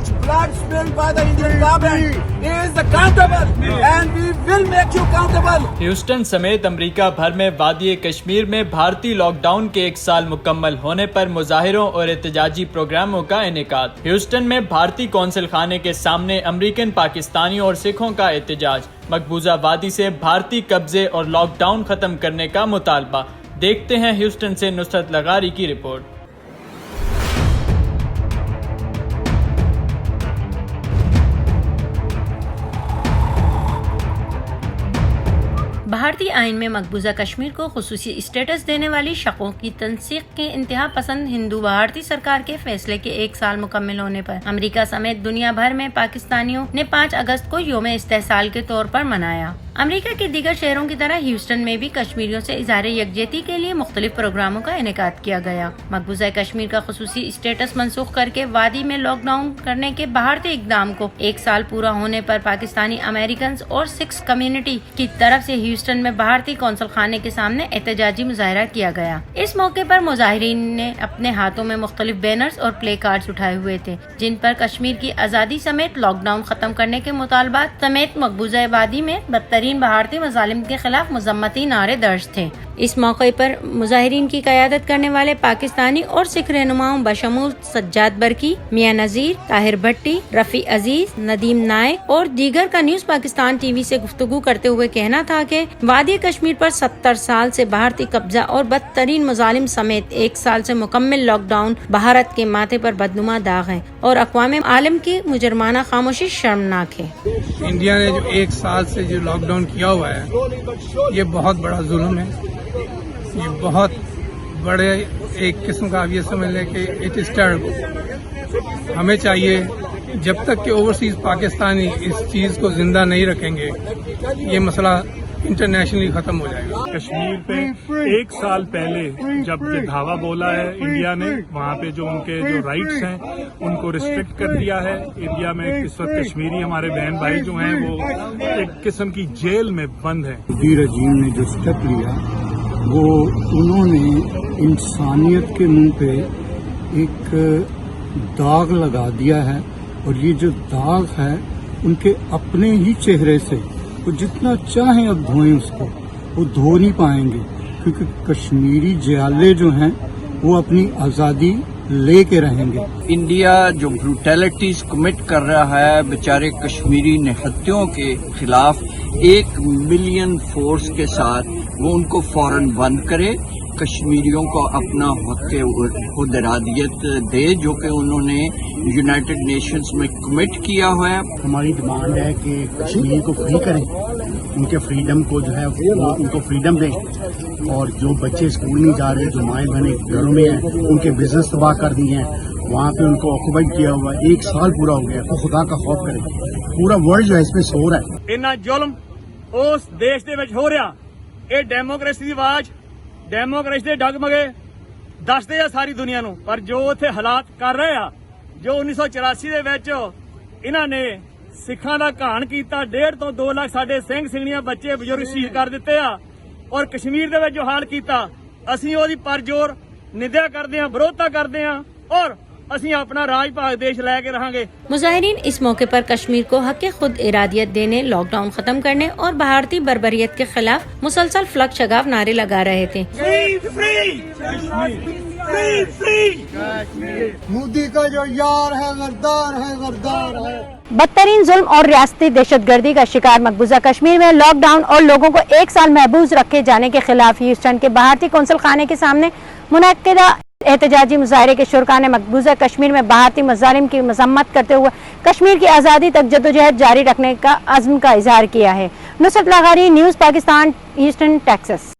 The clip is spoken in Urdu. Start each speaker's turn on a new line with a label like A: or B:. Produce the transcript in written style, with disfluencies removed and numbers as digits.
A: much blood spilled by the Indian government is accountable and we will make you accountable.
B: Houston سمیت امریکہ بھر میں وادی کشمیر میں بھارتی لاک ڈاؤن کے 1 سال مکمل ہونے پر مظاہروں اور احتجاجی پروگراموں کا انعقاد۔ ہیوسٹن میں بھارتی قونصل خانے کے سامنے امریکن، پاکستانیوں اور سکھوں کا احتجاج، مقبوضہ وادی سے بھارتی قبضے اور لاک ڈاؤن ختم کرنے کا مطالبہ۔ دیکھتے ہیں ہیوسٹن سے نصرت لغاری کی رپورٹ۔
C: بھارتی آئین میں مقبوضہ کشمیر کو خصوصی اسٹیٹس دینے والی شقوں کی تنسیق کے انتہا پسند ہندو بھارتی سرکار کے فیصلے کے 1 سال مکمل ہونے پر امریکہ سمیت دنیا بھر میں پاکستانیوں نے 5 اگست کو یوم استحصال کے طور پر منایا۔ امریکہ کے دیگر شہروں کی طرح ہیوسٹن میں بھی کشمیریوں سے اظہار یکجہتی کے لیے مختلف پروگراموں کا انعقاد کیا گیا۔ مقبوضہ کشمیر کا خصوصی اسٹیٹس منسوخ کر کے وادی میں لاک ڈاؤن کرنے کے بھارتی اقدام کو 1 سال پورا ہونے پر پاکستانی امریکنز اور سکھ کمیونٹی کی طرف سے ہیوسٹن میں بھارتی قونصل خانے کے سامنے احتجاجی مظاہرہ کیا گیا۔ اس موقع پر مظاہرین نے اپنے ہاتھوں میں مختلف بینرز اور پلے کارڈز اٹھائے ہوئے تھے، جن پر کشمیر کی آزادی سمیت لاک ڈاؤن ختم کرنے کے مطالبات سمیت مقبوضہ وادی میں بدترین بھارتی مظالم کے خلاف مذمتی نعرے درج تھے۔ اس موقع پر مظاہرین کی قیادت کرنے والے پاکستانی اور سکھ رہنماؤں بشمول سجاد برکی، میاں نذیر، طاہر بھٹی، رفیع عزیز، ندیم نائک اور دیگر کا نیوز پاکستان ٹی وی سے گفتگو کرتے ہوئے کہنا تھا کہ وادی کشمیر پر 70 سال سے بھارتی قبضہ اور بدترین مظالم سمیت 1 سال سے مکمل لاک ڈاؤن بھارت کے ماتھے پر بدنما داغ ہے اور اقوام عالم کی مجرمانہ خاموشی شرمناک ہے۔
D: انڈیا نے جو 1 سال سے جو لاک ڈاؤن کیا ہوا ہے، یہ بہت بڑا ظلم ہے، یہ بہت بڑے ایک قسم کا آپ یہ سمجھ لیں کہ اٹ از ٹیربل۔ ہمیں چاہیے جب تک کہ اوورسیز پاکستانی اس چیز کو زندہ نہیں رکھیں گے، یہ مسئلہ انٹرنیشنلی ختم ہو جائے گا۔
E: کشمیر پہ 1 سال پہلے جب یہ دھاوا بولا ہے انڈیا نے، وہاں پہ جو ان کے جو رائٹس ہیں ان کو ریسٹرکٹ کر دیا ہے۔ انڈیا میں اس وقت کشمیری ہمارے بہن بھائی جو ہیں وہ ایک قسم کی جیل میں بند ہیں۔
F: مودی رجیم نے جو اسٹیپ لیا وہ انہوں نے انسانیت کے منہ پہ ایک داغ لگا دیا ہے، اور یہ جو داغ ہے ان کے اپنے ہی چہرے سے وہ جتنا چاہیں اب دھوئیں اس کو، وہ دھو نہیں پائیں گے، کیونکہ کشمیری جیالے جو ہیں وہ اپنی آزادی لے کے رہیں گے۔
G: انڈیا جو بروٹیلٹیز کمٹ کر رہا ہے بیچارے کشمیری نہتیوں کے خلاف، 1 ملین فورس کے ساتھ وہ ان کو فوراً بند کرے، کشمیریوں کو اپنا حق خود ارادیت دے جو کہ انہوں نے یونائٹڈ نیشنز میں کمٹ کیا ہوا ہے۔
F: ہماری ڈیمانڈ ہے کہ کشمیر کو فری کریں، ان کے فریڈم کو جو ہے ان کو فریڈم دیں، اور جو بچے اسکول نہیں جا رہے، جو مائیں بہنیں گھروں میں ہیں، ان کے بزنس تباہ کر دیے ہیں، وہاں پہ ان کو آکوپائڈ کیا ہوا ہے، 1 سال پورا ہو گیا، تو خدا کا خوف کریں۔ پورا ورلڈ جو ہے اس پہ سو رہا ہے۔
E: انہاں ظلم اس دیش دے وچ ہو رہا، یہ ڈیموکریسی دی آواز، ڈیموکریسی دے ڈگمگے دسدے آ ساری دنیا نو، پر جو اتنے حالات کر رہے آ، جو 1984 دے وچ انہاں نے سکھاں دا کہان کیتا، 1.5 ਤੋਂ 2 ਲੱਖ ਸਾਡੇ ਸਿੰਘ ਸਿੰਘਣੀਆਂ ਬੱਚੇ ਬਜ਼ੁਰਗ ਸ਼ਹੀਦ ਕਰ ਦਿੱਤੇ ਆ، اور کشمیر دے وچ جو حال کیتا ਅਸੀਂ ਉਹਦੀ پرجور نندیا ਕਰਦੇ ਆ، ਵਿਰੋਧਤਾ ਕਰਦੇ ਆ، اور ਅਸੀਂ ਆਪਣਾ ਰਾਜ ਭਾਗ ਦੇਸ਼ ਲੈ ਕੇ رہਾਂਗੇ۔
C: مظاہرین اس موقع پر کشمیر کو حق خود ارادیت دینے، لاک ڈاؤن ختم کرنے اور بھارتی بربریت کے خلاف مسلسل فلک شگاف نعرے لگا رہے تھے۔
F: مودی کا جو یار ہے غدار ہے، غدار ہے۔
H: بدترین ظلم اور ریاستی دہشت گردی کا شکار مقبوضہ کشمیر میں لاک ڈاؤن اور لوگوں کو 1 سال محبوس رکھے جانے کے خلاف ہیوسٹن کے بھارتی قونصل خانے کے سامنے منعقدہ احتجاجی مظاہرے کے شرکاء نے مقبوضہ کشمیر میں بھارتی مظالم کی مذمت کرتے ہوئے کشمیر کی آزادی تک جدوجہد جاری رکھنے کا عزم کا اظہار کیا ہے۔ نصرت لغاری، نیوز پاکستان، ہیوسٹن، ٹیکساس۔